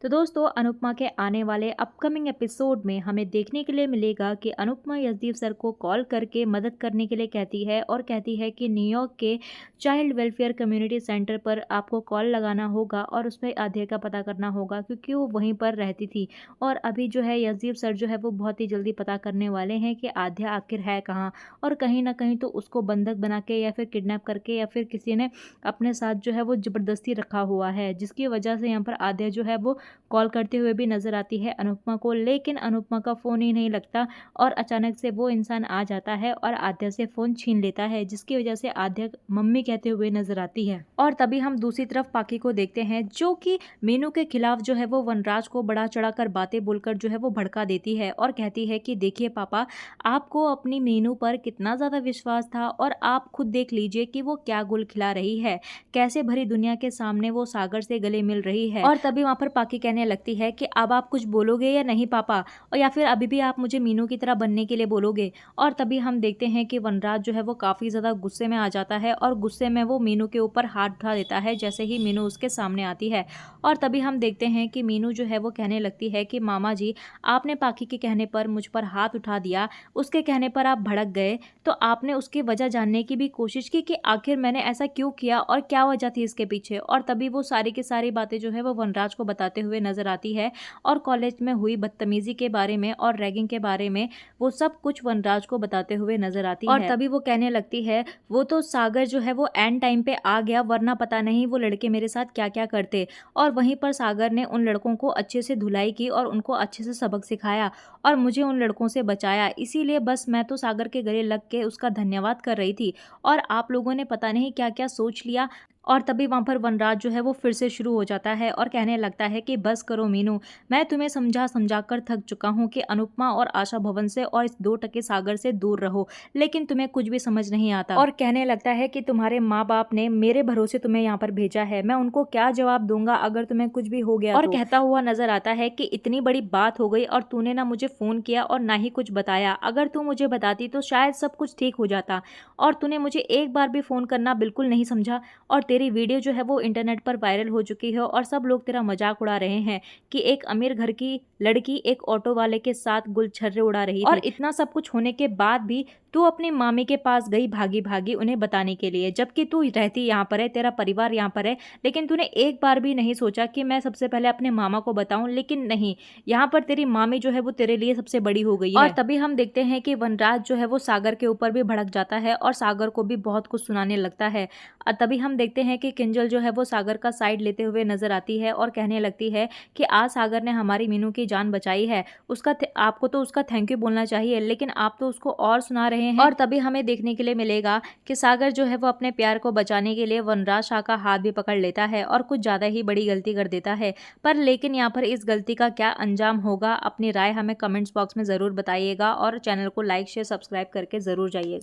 तो दोस्तों अनुपमा के आने वाले अपकमिंग एपिसोड में हमें देखने के लिए मिलेगा कि अनुपमा यशदीप सर को कॉल करके मदद करने के लिए कहती है और कहती है कि न्यूयॉर्क के चाइल्ड वेलफेयर कम्युनिटी सेंटर पर आपको कॉल लगाना होगा और उसमें आध्या का पता करना होगा क्योंकि वो वहीं पर रहती थी। और अभी जो है यशदीप सर जो है वो बहुत ही जल्दी पता करने वाले हैं कि आध्या आखिर है कहाँ, और कहीं ना कहीं तो उसको बंधक बना के या फिर किडनैप करके या फिर किसी ने अपने साथ जो है वो ज़बरदस्ती रखा हुआ है, जिसकी वजह से यहाँ पर आध्या जो है वो कॉल करते हुए भी नज़र आती है अनुपमा को, लेकिन अनुपमा का फ़ोन ही नहीं लगता और अचानक से वो इंसान आ जाता है और आध्या से फ़ोन छीन लेता है, जिसकी वजह से आध्या मम्मी कहते हुए नज़र आती है। और तभी हम दूसरी तरफ पाकी को देखते हैं जो कि मीनू के खिलाफ जो है वो वनराज को बढ़ा चढ़ाकर बातें बोलकर जो है वो भड़का देती है और कहती है कि देखिए पापा, आपको अपनी मीनू पर कितना ज़्यादा विश्वास था और आप खुद देख लीजिए कि वो क्या गुल खिला रही है, कैसे भरी दुनिया के सामने वो सागर से गले मिल रही है। और तभी वहाँ पर पाकी कहने लगती है कि अब आप कुछ बोलोगे या नहीं पापा, और या फिर अभी भी आप मुझे मीनू की तरह बनने के लिए बोलोगे। और तभी हम देखते हैं कि वनराज जो है वो काफ़ी ज़्यादा गुस्से में आ जाता है और गुस्से में वो मीनू के ऊपर हाथ उठा देता है जैसे ही मीनू उसके सामने आती है। और तभी हम देखते हैं कि मीनू जो है वो कहने लगती है कि मामा जी, आपने पाकी के कहने पर मुझ पर हाथ उठा दिया, उसके कहने पर आप भड़क गए, तो आपने उसकी वजह जानने की भी कोशिश की कि आखिर मैंने ऐसा क्यों किया और क्या वजह थी इसके पीछे। और तभी वो सारी की सारी बातें जो है वो वनराज को बताते हुए नजर आती है और कॉलेज में हुई बदतमीजी के बारे में और रैगिंग के बारे में वो सब कुछ वनराज को बताते हुए नजर आती है। और तभी वो कहने लगती है वो तो सागर जो है वो एंड टाइम पे आ गया, वरना पता नहीं वो लड़के मेरे साथ क्या क्या करते। और वहीं पर सागर ने उन लड़कों को अच्छे से धुलाई की और उनको अच्छे से सबक सिखाया और मुझे उन लड़कों से बचाया, इसीलिए बस मैं तो सागर के गले लग के उसका धन्यवाद कर रही थी और आप लोगों ने पता नहीं क्या क्या सोच लिया। और तभी वहाँ पर वनराज जो है वो फिर से शुरू हो जाता है और कहने लगता है कि बस करो मीनू, मैं तुम्हें समझा समझा कर थक चुका हूँ कि अनुपमा और आशा भवन से और इस 2 टके सागर से दूर रहो, लेकिन तुम्हें कुछ भी समझ नहीं आता। और कहने लगता है कि तुम्हारे माँ बाप ने मेरे भरोसे तुम्हें यहाँ पर भेजा है, मैं उनको क्या जवाब दूंगा अगर तुम्हें कुछ भी हो गया और तो। कहता हुआ नजर आता है कि इतनी बड़ी बात हो गई और तूने ना मुझे फ़ोन किया और ना ही कुछ बताया, अगर तू मुझे बताती तो शायद सब कुछ ठीक हो जाता, और तूने मुझे एक बार भी फ़ोन करना बिल्कुल नहीं समझा। और तेरी वीडियो जो है वो इंटरनेट पर वायरल हो चुकी है और सब लोग तेरा मजाक उड़ा रहे हैं कि एक अमीर घर की लड़की एक ऑटो वाले के साथ गुलछर्रे उड़ा रही थी। और इतना सब कुछ होने के बाद भी तू अपनी मामी के पास गई भागी भागी उन्हें बताने के लिए, जबकि तू रहती यहाँ पर है, तेरा परिवार यहाँ पर है, लेकिन तूने एक बार भी नहीं सोचा कि मैं सबसे पहले अपने मामा को बताऊं। लेकिन नहीं, यहाँ पर तेरी मामी जो है वो तेरे लिए सबसे बड़ी हो गई है। और तभी हम देखते हैं कि वनराज जो है वो सागर के ऊपर भी भड़क जाता है और सागर को भी बहुत कुछ सुनाने लगता है। और तभी हम देखते हैं कि किंजल जो है वो सागर का साइड लेते हुए नजर आती है और कहने लगती है कि आज सागर ने हमारी मीनू की जान बचाई है, उसका आपको तो उसका थैंक यू बोलना चाहिए, लेकिन आप तो उसको और सुना रहे हैं। और तभी हमें देखने के लिए मिलेगा कि सागर जो है वो अपने प्यार को बचाने के लिए वनराज शाह का हाथ भी पकड़ लेता है और कुछ ज़्यादा ही बड़ी गलती कर देता है। पर लेकिन यहाँ पर इस गलती का क्या अंजाम होगा, अपनी राय हमें कमेंट्स बॉक्स में ज़रूर बताइएगा और चैनल को लाइक शेयर सब्सक्राइब करके ज़रूर जाइएगा।